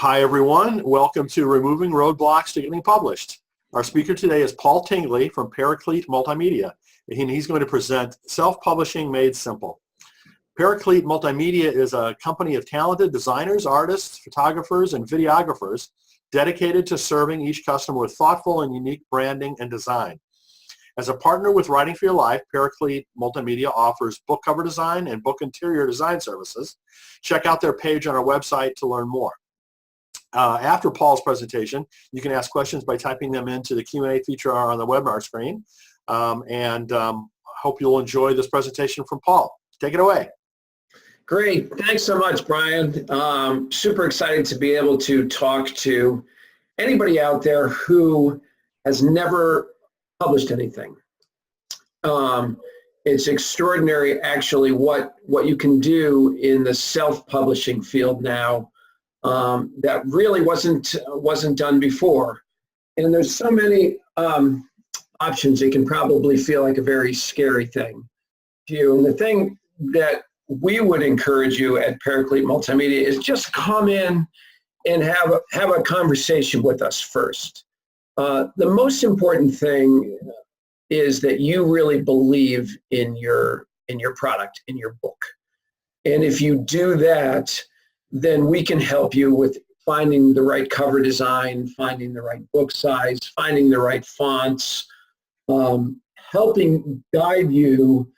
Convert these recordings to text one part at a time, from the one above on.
Hi, everyone. Welcome to Removing Roadblocks to Getting Published. Our speaker today is Paul Tingley from Paraclete Multimedia, and he's going to present Self-Publishing Made Simple. Paraclete Multimedia is a company of talented designers, artists, photographers, and videographers dedicated to serving each customer with thoughtful and unique branding and design. As a partner with Writing for Your Life, Paraclete Multimedia offers book cover design and book interior design services. Check out their page on our website to learn more. After Paul's presentation, you can ask questions by typing them into the Q&A feature on the webinar screen. Hope you'll enjoy this presentation from Paul. Take it away. Great. Thanks so much, Brian. Super excited to be able to talk to anybody out there who has never published anything. It's extraordinary, actually, what you can do in the self-publishing field now. That really wasn't done before, and there's so many options. It can probably feel like a very scary thing to you. And the thing that we would encourage you at Paraclete Multimedia is just come in and have a conversation with us first. The most important thing is that you really believe in your product, in your book, and if you do that, then we can help you with finding the right cover design, finding the right book size, finding the right fonts, helping guide you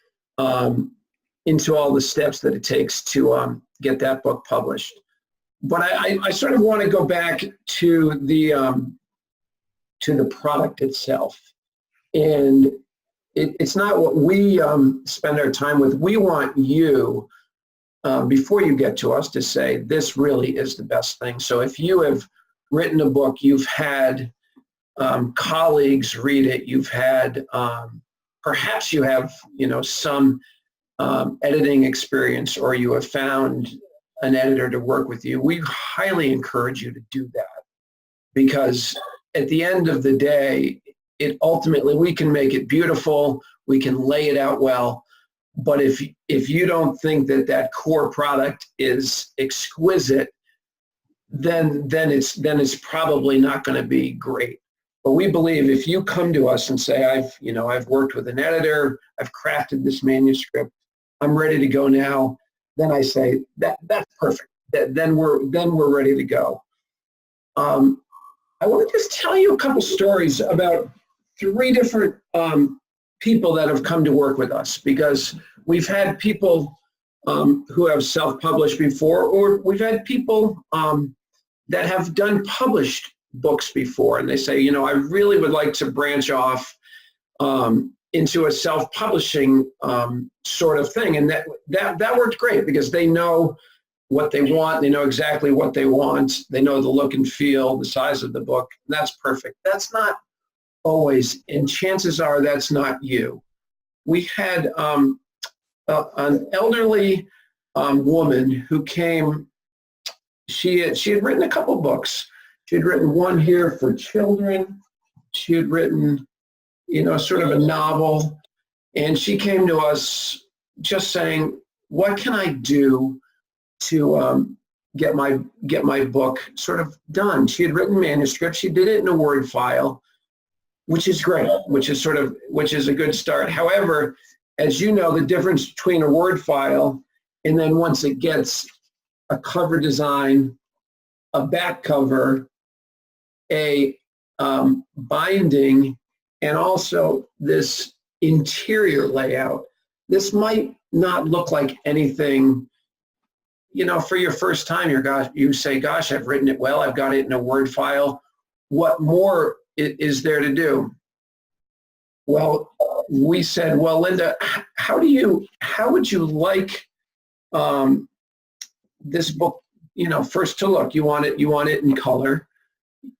into all the steps that it takes to get that book published. But I sort of want to go back to the product itself. And it's not what we spend our time with. We want you, before you get to us, to say this really is the best thing. So if you have written a book, you've had colleagues read it, you've had perhaps you have some editing experience, or you have found an editor to work with you, we highly encourage you to do that, because at the end of the day, ultimately we can make it beautiful, we can lay it out well. But if you don't think that core product is exquisite, then it's probably not going to be great. But we believe if you come to us and say, I've worked with an editor, I've crafted this manuscript, I'm ready to go now, then I say that's perfect. Then we're ready to go. I want to just tell you a couple stories about 3 different people that have come to work with us, because we've had people who have self-published before, or we've had people that have done published books before, and they say, I really would like to branch off into a self-publishing sort of thing. And that worked great, because they know what they want, they know exactly what they want, they know the look and feel, the size of the book, and that's perfect. That's not always, and chances are that's not you. We had an elderly woman who came. She had written a couple books. She had written one here for children. She had written, sort of a novel, and she came to us just saying, "What can I do to get my book sort of done?" She had written manuscript. She did it in a Word file, which is great, which is a good start. However, as you know, the difference between a Word file and then once it gets a cover design, a back cover, a binding, and also this interior layout, this might not look like anything, for your first time. You say, gosh, I've written it well, I've got it in a Word file. What more is there to do? Well, we said, well, Linda, how would you like this book, first to look? You want it in color,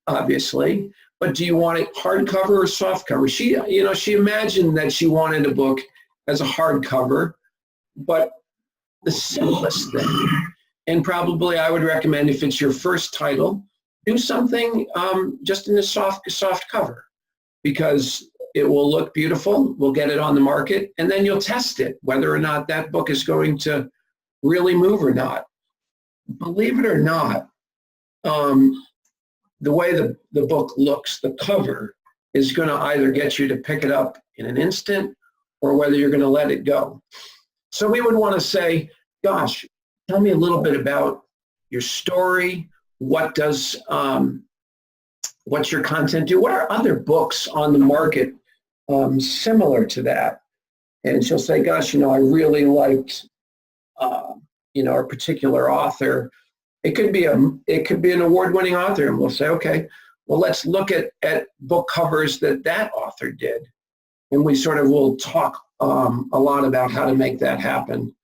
obviously, but do you want it hardcover or softcover? She imagined that she wanted a book as a hardcover, but the simplest thing, and probably I would recommend, if it's your first title, do something just in a soft cover, because it will look beautiful. We'll get it on the market, and then you'll test it, whether or not that book is going to really move or not. Believe it or not, the way the book looks, the cover, is going to either get you to pick it up in an instant or whether you're going to let it go. So we would want to say, gosh, tell me a little bit about your story. What does, what's your content do? What are other books on the market similar to that? And she'll say, gosh, I really liked, a particular author. It could be an award-winning author, and we'll say, okay, well, let's look at book covers that author did, and we sort of will talk a lot about how to make that happen.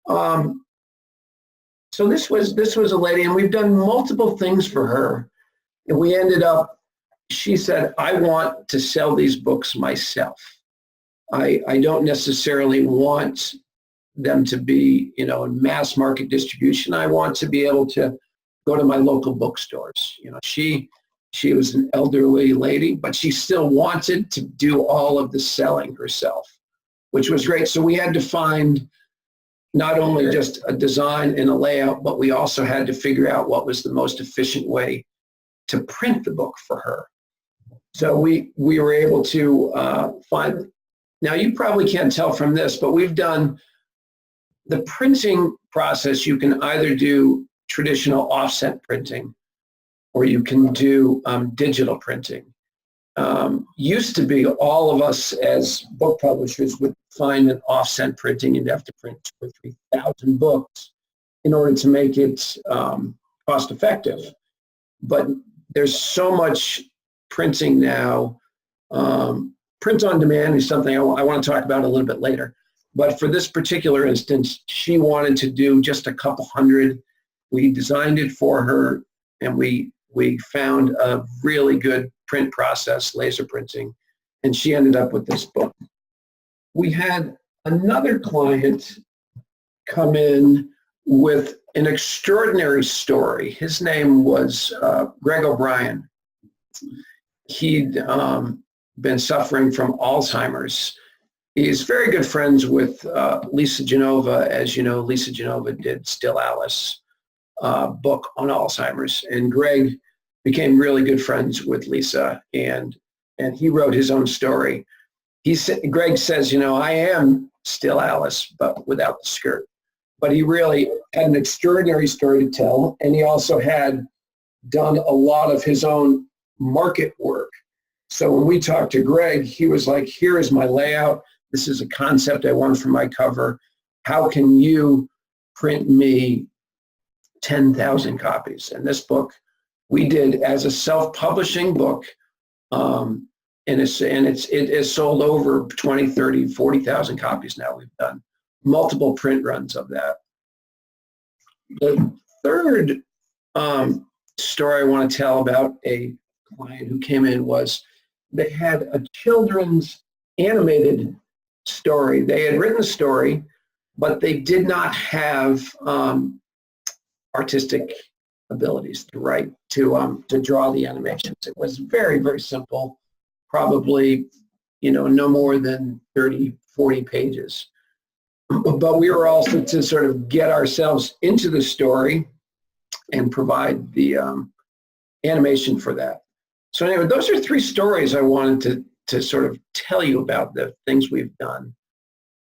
So this was a lady, and we've done multiple things for her, and we ended up. She said, I want to sell these books myself. I don't necessarily want them to be, in mass market distribution. I want to be able to go to my local bookstores. She was an elderly lady, but she still wanted to do all of the selling herself, which was great. So we had to find not only just a design and a layout, but we also had to figure out what was the most efficient way to print the book for her. So we were able to find. Now, you probably can't tell from this, but we've done the printing process. You can either do traditional offset printing or you can do digital printing. Used to be all of us as book publishers would find an offset printing and have to print 2,000 or 3,000 books in order to make it cost effective. But there's so much printing now. Print on demand is something I want to talk about a little bit later. But for this particular instance, she wanted to do just a couple hundred. We designed it for her, and we found a really good print process, laser printing, and she ended up with this book. We had another client come in with an extraordinary story. His name was Greg O'Brien. He'd been suffering from Alzheimer's. He's very good friends with Lisa Genova. As you know, Lisa Genova did Still Alice book on Alzheimer's, and Greg became really good friends with Lisa, and he wrote his own story. Greg says, I am Still Alice, but without the skirt. But he really had an extraordinary story to tell, and he also had done a lot of his own market work. So when we talked to Greg, he was like, here is my layout. This is a concept I want for my cover. How can you print me 10,000 copies? And this book we did as a self-publishing book, and it has sold over 20, 30, 40,000 copies now. We've done multiple print runs of that. The third story I want to tell about a client who came in was they had a children's animated story. They had written a story, but they did not have artistic abilities to write, to draw the animations. It was very, very simple, probably, no more than 30, 40 pages. But we were also to sort of get ourselves into the story and provide the animation for that. So anyway, those are three stories I wanted to sort of tell you about the things we've done.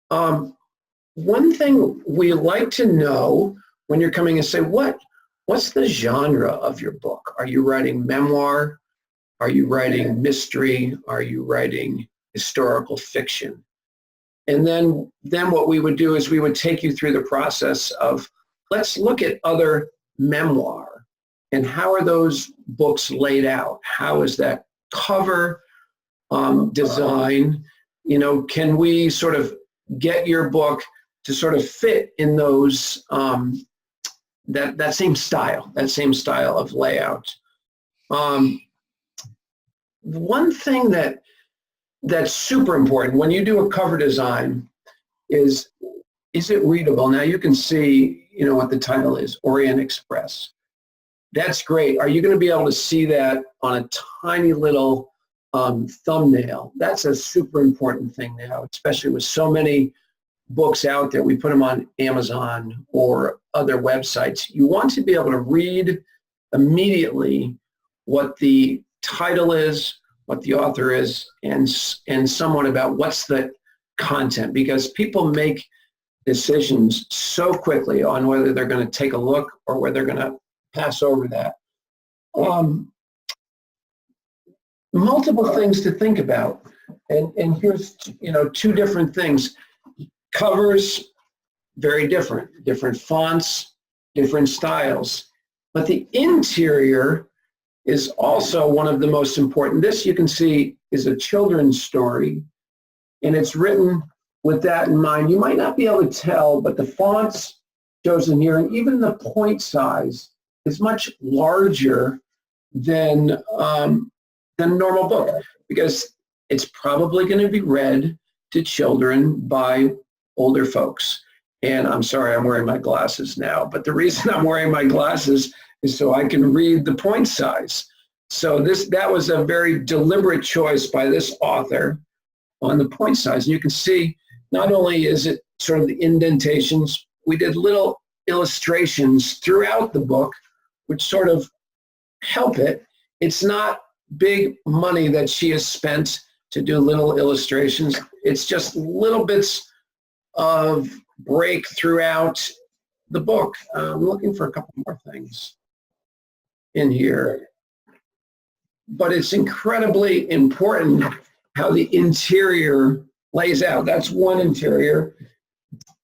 One thing we like to know when you're coming and say, what's the genre of your book? Are you writing memoir? Are you writing mystery? Are you writing historical fiction? And then what we would do is we would take you through the process of, let's look at other memoir. And how are those books laid out? How is that cover design? Can we sort of get your book to sort of fit in those, that same style of layout? One thing that's super important when you do a cover design is it readable? Now you can see, what the title is, Orient Express. That's great. Are you going to be able to see that on a tiny little thumbnail? That's a super important thing now, especially with so many books out there. We put them on Amazon or other websites. You want to be able to read immediately what the title is, what the author is, and somewhat about what's the content, because people make decisions so quickly on whether they're going to take a look or whether they're going to pass over that. Multiple things to think about, and here's two different things. Covers, very different fonts, different styles, but the interior is also one of the most important. This, you can see, is a children's story, and it's written with that in mind. You might not be able to tell, but the fonts chosen here, and even the point size, is much larger than a normal book, because it's probably going to be read to children by older folks. And I'm sorry, I'm wearing my glasses now, but the reason I'm wearing my glasses is so I can read the point size. So that was a very deliberate choice by this author on the point size. And you can see, not only is it sort of the indentations, we did little illustrations throughout the book, which sort of help it. It's not big money that she has spent to do little illustrations. It's just little bits of break throughout the book. I'm looking for a couple more things in here. But it's incredibly important how the interior lays out. That's one interior.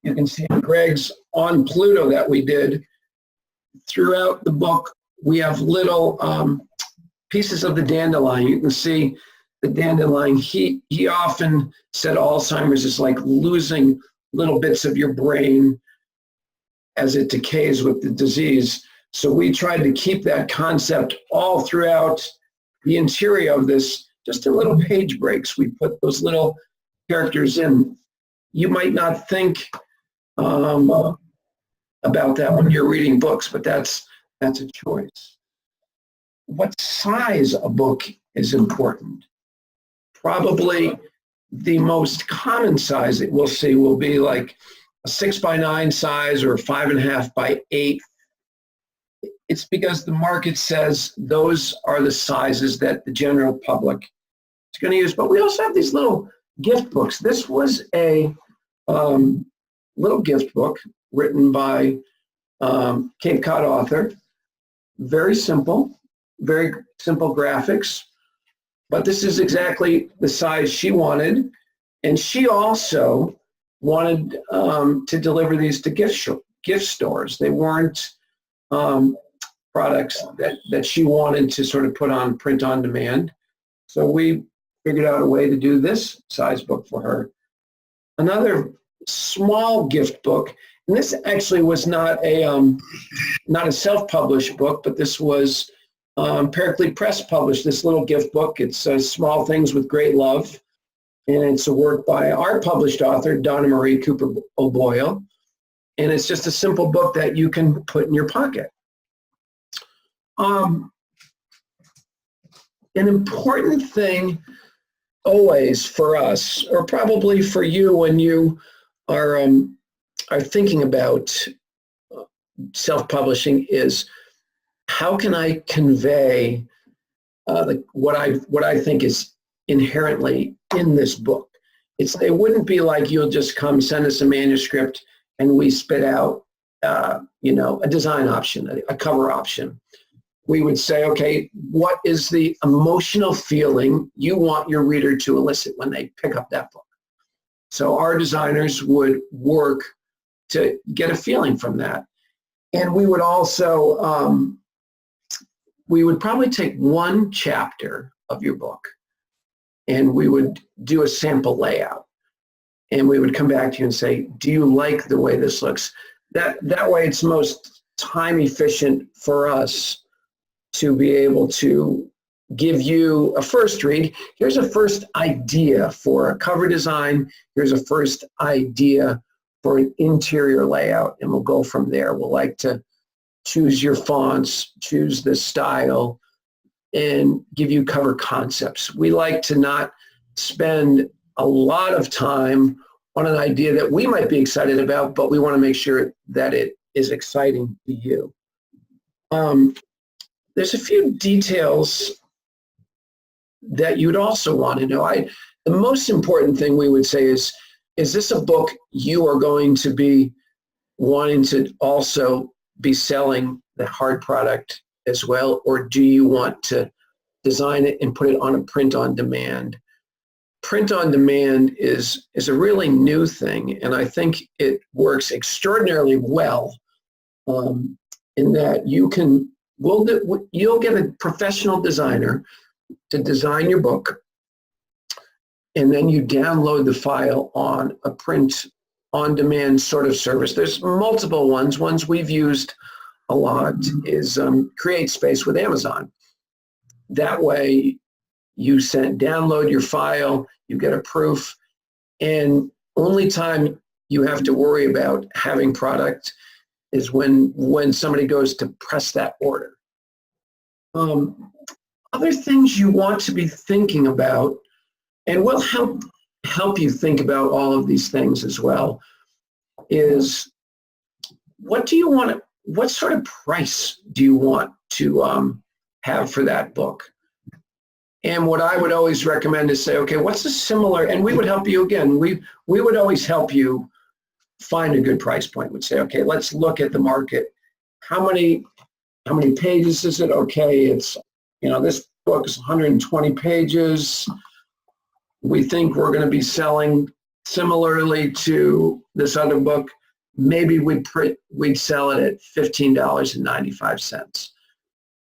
You can see Greg's on Pluto that we did. Throughout the book, we have little pieces of the dandelion. You can see the dandelion. He often said Alzheimer's is like losing little bits of your brain as it decays with the disease. So we tried to keep that concept all throughout the interior of this, just in little page breaks. We put those little characters in. You might not think about that when you're reading books, but that's a choice. What size a book is important? Probably the most common size that we'll see will be like a 6x9 size or a 5.5 by 8. It's because the market says those are the sizes that the general public is going to use. But we also have these little gift books. This was a little gift book written by Cape Cod author. Very simple graphics. But this is exactly the size she wanted. And she also wanted to deliver these to gift stores. They weren't products that she wanted to sort of put on print on demand. So we figured out a way to do this size book for her. Another small gift book, and this actually was not a self-published book, but this was Paraclete Press published this little gift book. It's Small Things with Great Love, and it's a work by our published author, Donna Marie Cooper O'Boyle, and it's just a simple book that you can put in your pocket. An important thing always for us, or probably for you when you are thinking about self-publishing, is how can I convey what I think is inherently in this book? It wouldn't be like you'll just come send us a manuscript and we spit out a design option, a cover option. We would say, okay, what is the emotional feeling you want your reader to elicit when they pick up that book? So our designers would work to get a feeling from that. And we would also, we would probably take one chapter of your book and we would do a sample layout. And we would come back to you and say, do you like the way this looks? That way it's most time efficient for us to be able to give you a first read. Here's a first idea for a cover design. Here's a first idea for an interior layout, and we'll go from there. We'll like to choose your fonts, choose the style, and give you cover concepts. We like to not spend a lot of time on an idea that we might be excited about, but we want to make sure that it is exciting to you. there's a few details that you'd also want to know. The most important thing we would say is this a book you are going to be wanting to also be selling the hard product as well, or do you want to design it and put it on a print on demand? Print on demand is a really new thing, and I think it works extraordinarily well in that you'll get a professional designer to design your book, and then you download the file on a print on demand sort of service. There's multiple ones. Ones we've used a lot is CreateSpace with Amazon. That way you download your file, you get a proof, and only time you have to worry about having product is when somebody goes to press that order. Other things you want to be thinking about, and we'll help you think about all of these things as well, is what sort of price do you want to have for that book? And what I would always recommend is say, okay, what's a similar, and we would help you again, we would always help you find a good price point. We'd say, okay, let's look at the market. How many pages is it? Okay, it's, this book is 120 pages. We think we're going to be selling similarly to this other book. Maybe we'd sell it at $15.95.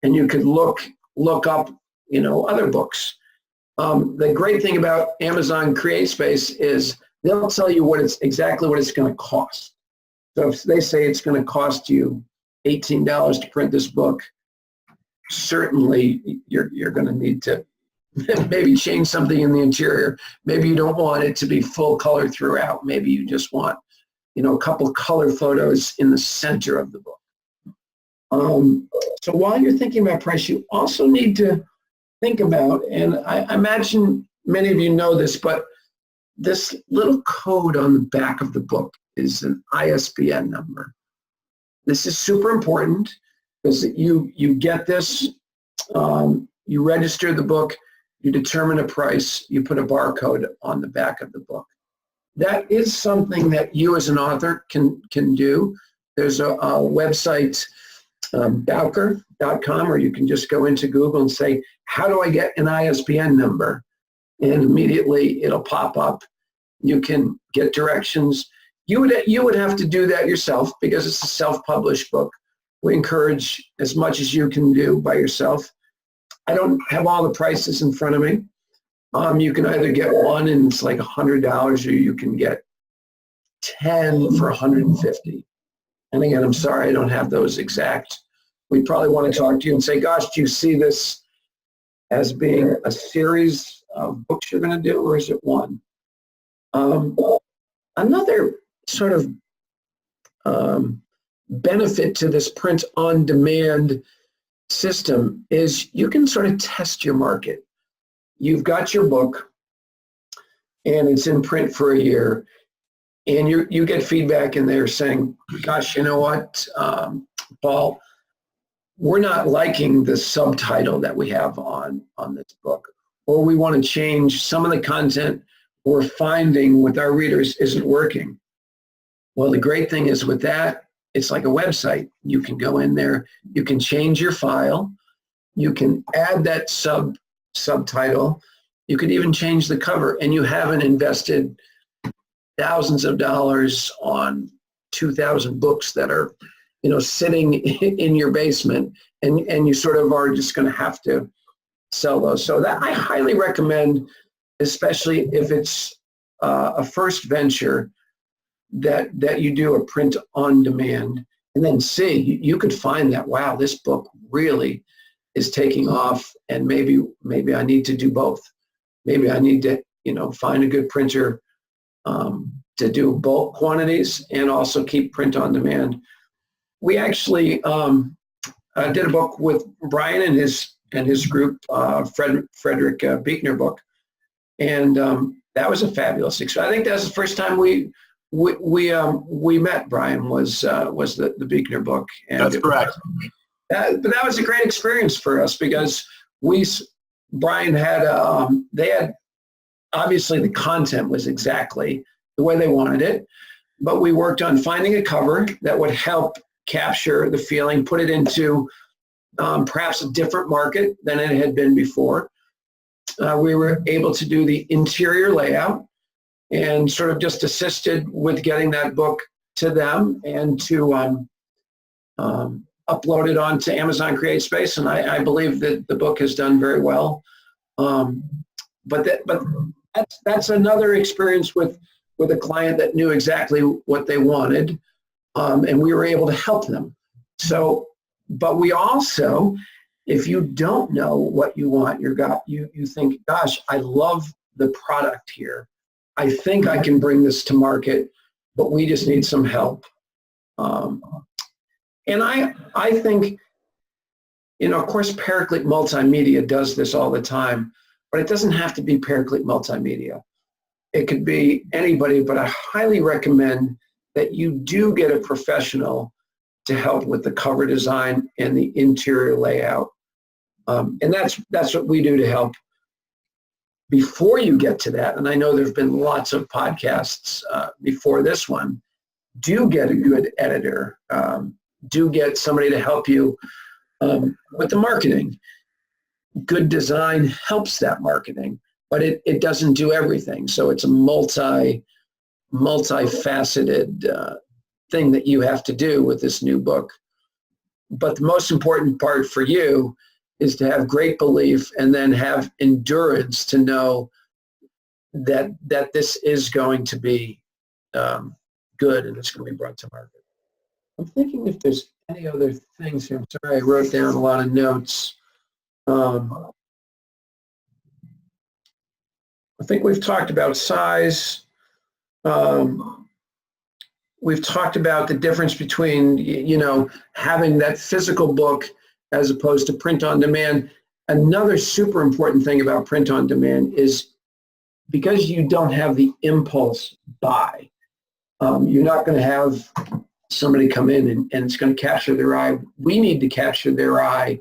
And you could look up, other books. The great thing about Amazon CreateSpace is they'll tell you exactly what it's going to cost. So if they say it's going to cost you $18 to print this book, certainly you're going to need to maybe change something in the interior. Maybe you don't want it to be full color throughout. Maybe you just want, a couple of color photos in the center of the book. So while you're thinking about price, you also need to think about, and I imagine many of you know this, but this little code on the back of the book is an ISBN number. This is super important because you get this, you register the book, you determine a price, you put a barcode on the back of the book. That is something that you as an author can do. There's a website, Bowker.com, or you can just go into Google and say, how do I get an ISBN number? And immediately it'll pop up. You can get directions. You would have to do that yourself because it's a self-published book. We encourage as much as you can do by yourself. I don't have all the prices in front of me. You can either get one and it's like $100, or you can get 10 for $150. And again, I'm sorry, I don't have those exact. We probably want to talk to you and say, gosh, do you see this as being a series of books you're going to do, or is it one? Another sort of benefit to this print on demand system is you can sort of test your market. You've got your book and it's in print for a year, and you get feedback in there saying, gosh, you know what, Paul, we're not liking the subtitle that we have on this book, or we want to change some of the content we're finding with our readers isn't working. Well, the great thing is with that, it's like a website. You can go in there, you can change your file, you can add that subtitle, you could even change the cover, and you haven't invested thousands of dollars on 2,000 books that are, sitting in your basement, and you sort of are just going to have to sell those. So that I highly recommend, especially if it's a first venture, that you do a print on demand, and then see, you could find that, wow, this book really is taking off, and maybe I need to do both. Maybe I need to, find a good printer to do bulk quantities and also keep print on demand. We actually did a book with Brian and his group, Frederick Buechner book, and that was a fabulous experience. I think that's the first time we met. Brian was the Buechner book. And that's correct. But that was a great experience for us because Brian had, they had, obviously the content was exactly the way they wanted it, but we worked on finding a cover that would help capture the feeling, put it into perhaps a different market than it had been before. We were able to do the interior layout and sort of just assisted with getting that book to them and to upload it onto Amazon CreateSpace. And I believe that the book has done very well. But that's another experience with a client that knew exactly what they wanted, and we were able to help them. So, but we also, if you don't know what you want, you think, gosh, I love the product here. I think I can bring this to market, but we just need some help. And I think, of course, Paraclete Multimedia does this all the time, but it doesn't have to be Paraclete Multimedia. It could be anybody, but I highly recommend that you do get a professional to help with the cover design and the interior layout. And that's what we do to help. Before you get to that, and I know there have been lots of podcasts before this one, do get a good editor. Do get somebody to help you with the marketing. Good design helps that marketing, but it doesn't do everything. So it's a multifaceted thing that you have to do with this new book. But the most important part for you is to have great belief and then have endurance to know that this is going to be good and it's going to be brought to market. I'm thinking if there's any other things here. I'm sorry, I wrote down a lot of notes. I think we've talked about size. We've talked about the difference between, having that physical book as opposed to print on demand. Another super important thing about print on demand is because you don't have the impulse buy, you're not going to have somebody come in and it's going to capture their eye. We need to capture their eye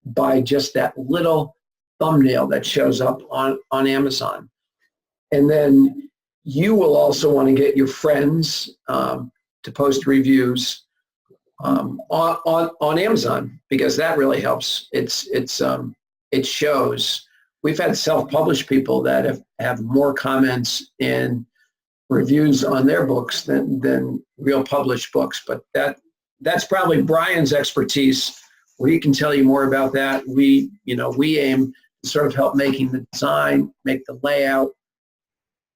by just that little thumbnail that shows up on Amazon. And then you will also want to get your friends to post reviews on Amazon, because that really helps. It shows. We've had self-published people that have more comments and reviews on their books than real published books, but that's probably Brian's expertise, where he can tell you more about that. We aim to sort of help making the design, make the layout,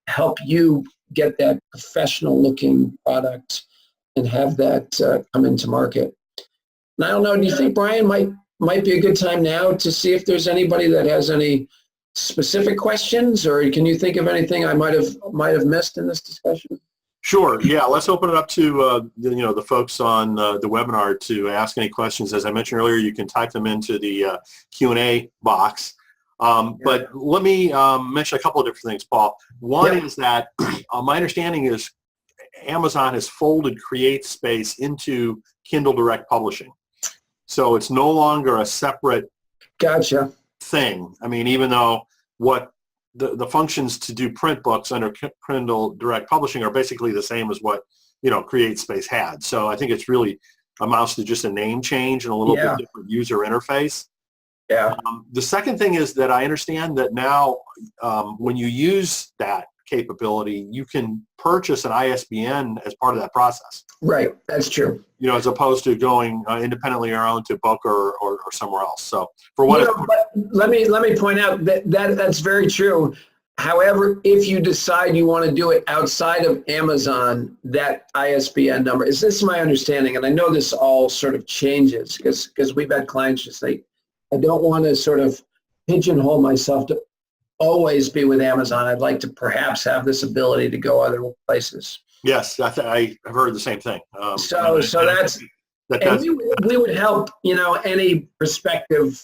help you get that professional looking product and have that come into market. And I don't know, do you think, Brian, might be a good time now to see if there's anybody that has any specific questions, or can you think of anything I might have missed in this discussion? Sure. Yeah. Let's open it up to the folks on the webinar to ask any questions. As I mentioned earlier, you can type them into the Q&A box. But let me mention a couple of different things, Paul. One is that my understanding is Amazon has folded CreateSpace into Kindle Direct Publishing, so it's no longer a separate thing. I mean, even though what the functions to do print books under Kindle Direct Publishing are basically the same as what CreateSpace had. So I think it's really amounts to just a name change and a little bit different user interface. Yeah. The second thing is that I understand that now when you use that capability, you can purchase an ISBN as part of that process. Right. That's true. As opposed to going independently on your own to book or somewhere else. So for what but let me point out that's very true. However, if you decide you want to do it outside of Amazon, that ISBN number is this my understanding, and I know this all sort of changes because we've had clients just say, I don't want to sort of pigeonhole myself to always be with Amazon. I'd like to perhaps have this ability to go other places. Yes, I have heard the same thing. So that's we would help any prospective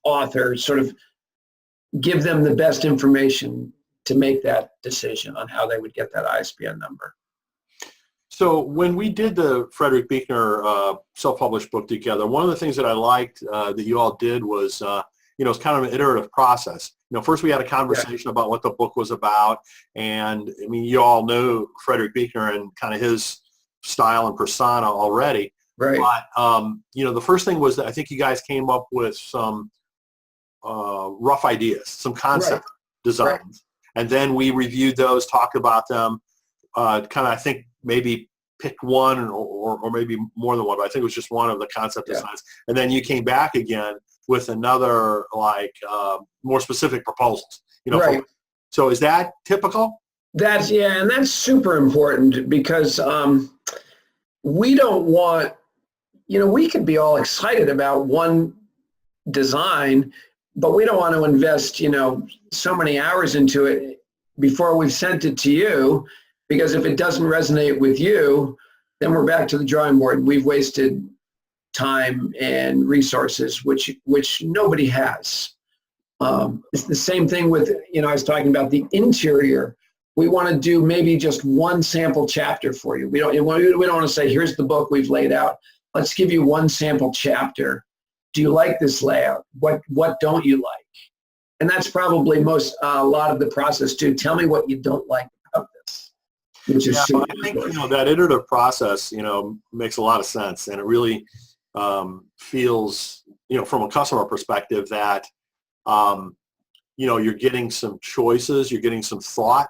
author sort of give them the best information to make that decision on how they would get that ISBN number. So when we did the Frederick Buechner self-published book together, one of the things that I liked that you all did was, it's kind of an iterative process. First we had a conversation about what the book was about, and I mean, you all knew Frederick Buechner and kind of his style and persona already. Right. But the first thing was that I think you guys came up with some rough ideas, some concept designs, Right. and then we reviewed those, talked about them, kind of I think maybe picked one or maybe more than one, but I think it was just one of the concept designs. And then you came back again with another more specific proposals. Right. So is that typical? And that's super important because we don't want, we could be all excited about one design, but we don't want to invest, so many hours into it before we've sent it to you, because if it doesn't resonate with you, then we're back to the drawing board. We've wasted time and resources, which nobody has. It's the same thing with, I was talking about the interior. We want to do maybe just one sample chapter for you. We don't want to say, here's the book we've laid out. Let's give you one sample chapter. Do you like this layout? What don't you like? And that's probably a lot of the process too. Tell me what you don't like about this. Which is I think that iterative process makes a lot of sense, and it really feels from a customer perspective that you're getting some choices, you're getting some thought,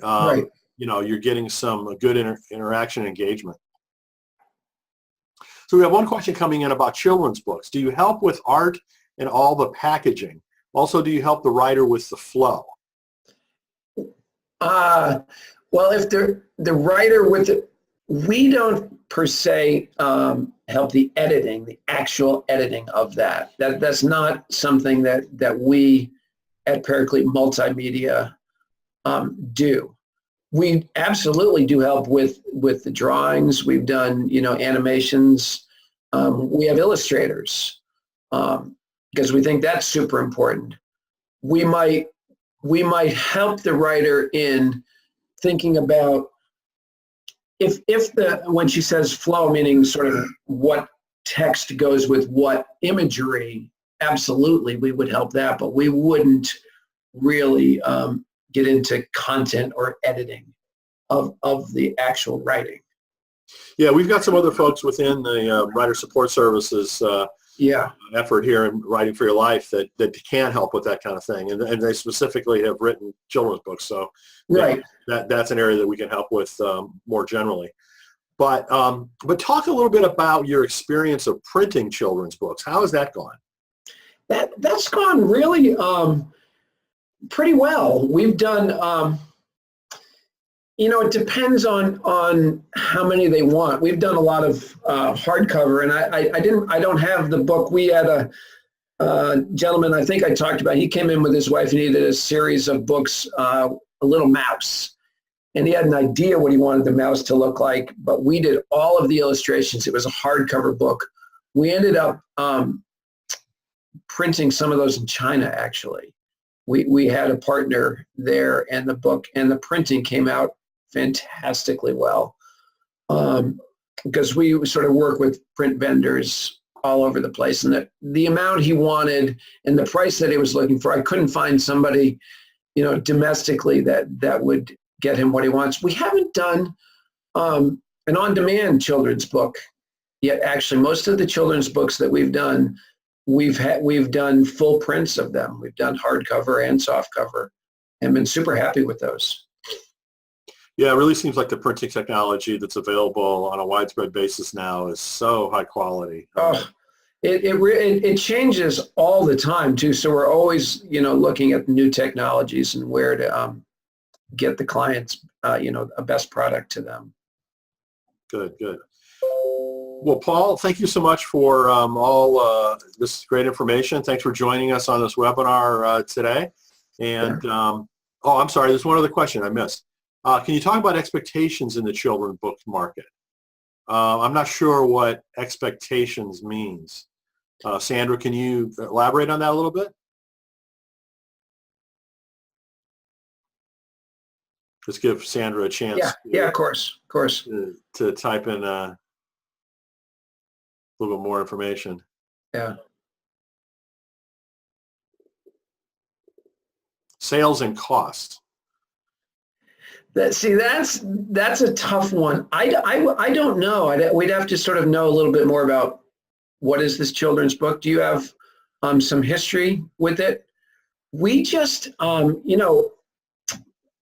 right. You're getting some good interaction and engagement. So we have one question coming in about children's books. Do you help with art and all the packaging? Also, do you help the writer with the flow? Well, if the writer with it, we don't per se help the editing, the actual editing of that. That's not something that we at Paraclete Multimedia do. We absolutely do help with the drawings. We've done, animations. We have illustrators because we think that's super important. We might help the writer in thinking about when she says flow, meaning sort of what text goes with what imagery, absolutely we would help that, but we wouldn't really get into content or editing of the actual writing. Yeah, we've got some other folks within the writer support services effort here in Writing for Your Life that can help with that kind of thing, and they specifically have written children's books, so that's an area that we can help with more generally. But talk a little bit about your experience of printing children's books. How has that gone? That's gone really pretty well. We've done it depends on how many they want. We've done a lot of hardcover, and I don't have the book. We had a gentleman I think I talked about. He came in with his wife and he did a series of books, a little mouse, and he had an idea what he wanted the mouse to look like, but we did all of the illustrations. It was a hardcover book. We ended up printing some of those in China, actually. We had a partner there, and the book and the printing came out fantastically well because we sort of work with print vendors all over the place, and the amount he wanted and the price that he was looking for, I couldn't find somebody domestically that would get him what he wants. We haven't done an on-demand children's book yet. Actually, most of the children's books that we've done, we've done full prints of them. We've done hardcover and softcover and been super happy with those. Yeah, it really seems like the printing technology that's available on a widespread basis now is so high quality. It changes all the time too. So we're always looking at new technologies and where to get the clients a best product to them. Good. Well, Paul, thank you so much for all this great information. Thanks for joining us on this webinar today. And I'm sorry, there's one other question I missed. Can you talk about expectations in the children's book market? I'm not sure what expectations means. Sandra, can you elaborate on that a little bit? Let's give Sandra a chance. Yeah, of course. To type in a little bit more information. Yeah. Sales and cost. That's a tough one. I don't know. We'd have to sort of know a little bit more about what is this children's book. Do you have some history with it? We just,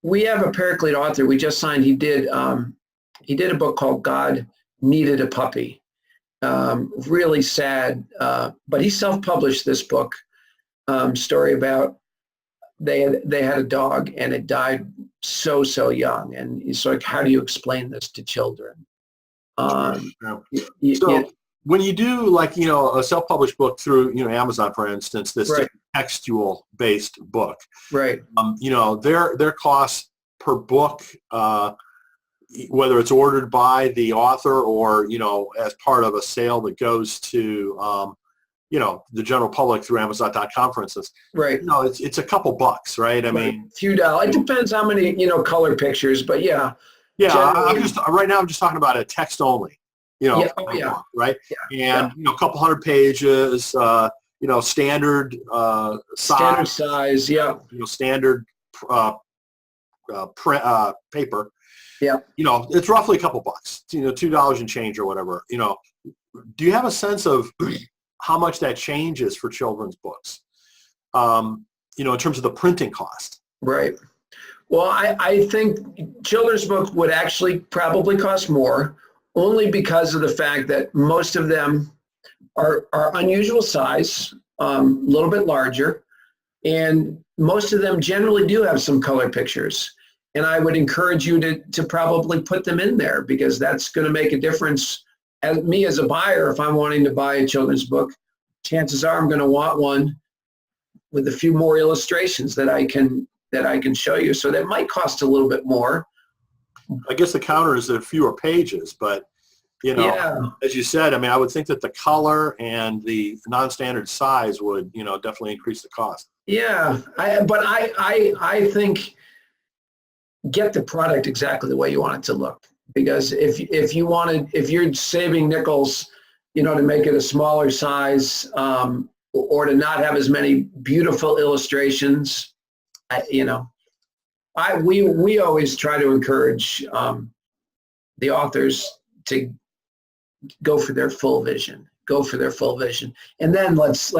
we have a Paraclete author we just signed. He did a book called God Needed a Puppy. Really sad, but he self-published this book, story about they had a dog and it died so young, and he's like, how do you explain this to children? When you do, like, a self-published book through, Amazon, for instance, this Right. textual based book, Right. Their costs per book, whether it's ordered by the author or, as part of a sale that goes to, the general public through Amazon.com, for instance, Right. it's a couple bucks, right? I mean, a few dollars. It depends how many, color pictures, but yeah. Yeah, Generally, right now I'm just talking about a text only, Yeah. right? Yeah. And, a couple hundred pages, standard size, Standard size. Yeah. standard print paper. Yeah. It's roughly a couple bucks, $2 and change or whatever. Do you have a sense of how much that changes for children's books? In terms of the printing cost. Right. Well, I think children's book would actually probably cost more, only because of the fact that most of them are unusual size, a little bit larger, and most of them generally do have some color pictures. And I would encourage you to probably put them in there, because that's going to make a difference. As a buyer, if I'm wanting to buy a children's book, chances are I'm going to want one with a few more illustrations that I can show you. So that might cost a little bit more. I guess the counter is there are fewer pages, but as you said, I would think that the color and the non-standard size would, definitely increase the cost. Yeah, but I think get the product exactly the way you want it to look, because if you're saving nickels, to make it a smaller size, or to not have as many beautiful illustrations, we always try to encourage the authors to go for their full vision. And then let's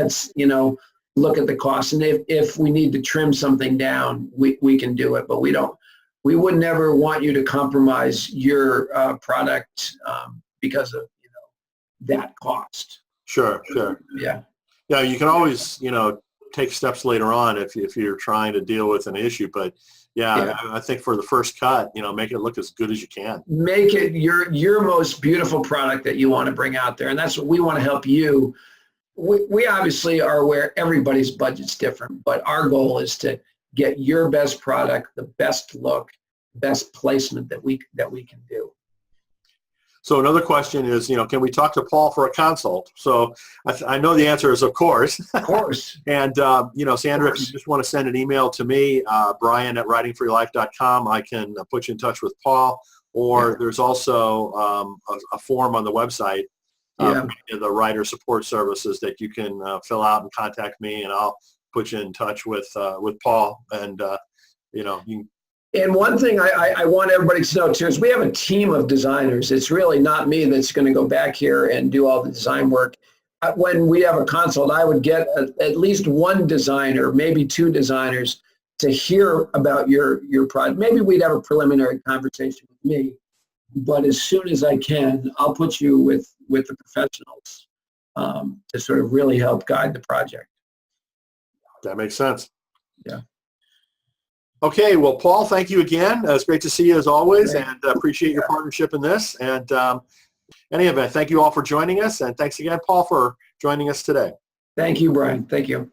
look at the cost. And if we need to trim something down, we can do it. But we would never want you to compromise your product because of that cost. Sure. Yeah. Yeah, you can always, take steps later on if you're trying to deal with an issue. But I think for the first cut, make it look as good as you can. Make it your most beautiful product that you want to bring out there. And that's what we want to help you. We obviously are aware everybody's budget's different, but our goal is to get your best product, the best look, best placement that we can do. So another question is, can we talk to Paul for a consult? So I know the answer is of course. Of course. And, Sandra, if you just want to send an email to me, brian@writingforyourlife.com, I can put you in touch with Paul. Or there's also a form on the website, the writer support services, that you can fill out and contact me, and I'll put you in touch with Paul. And, you can. And one thing I want everybody to know too is we have a team of designers. It's really not me that's going to go back here and do all the design work. When we have a consult, I would get at least one designer, maybe two designers, to hear about your product. Maybe we'd have a preliminary conversation with me, but as soon as I can, I'll put you with the professionals to sort of really help guide the project. That makes sense. Yeah. Okay, well, Paul, thank you again. It's great to see you as always, and appreciate your partnership in this. And any event, thank you all for joining us, and thanks again, Paul, for joining us today. Thank you, Brian. Thank you.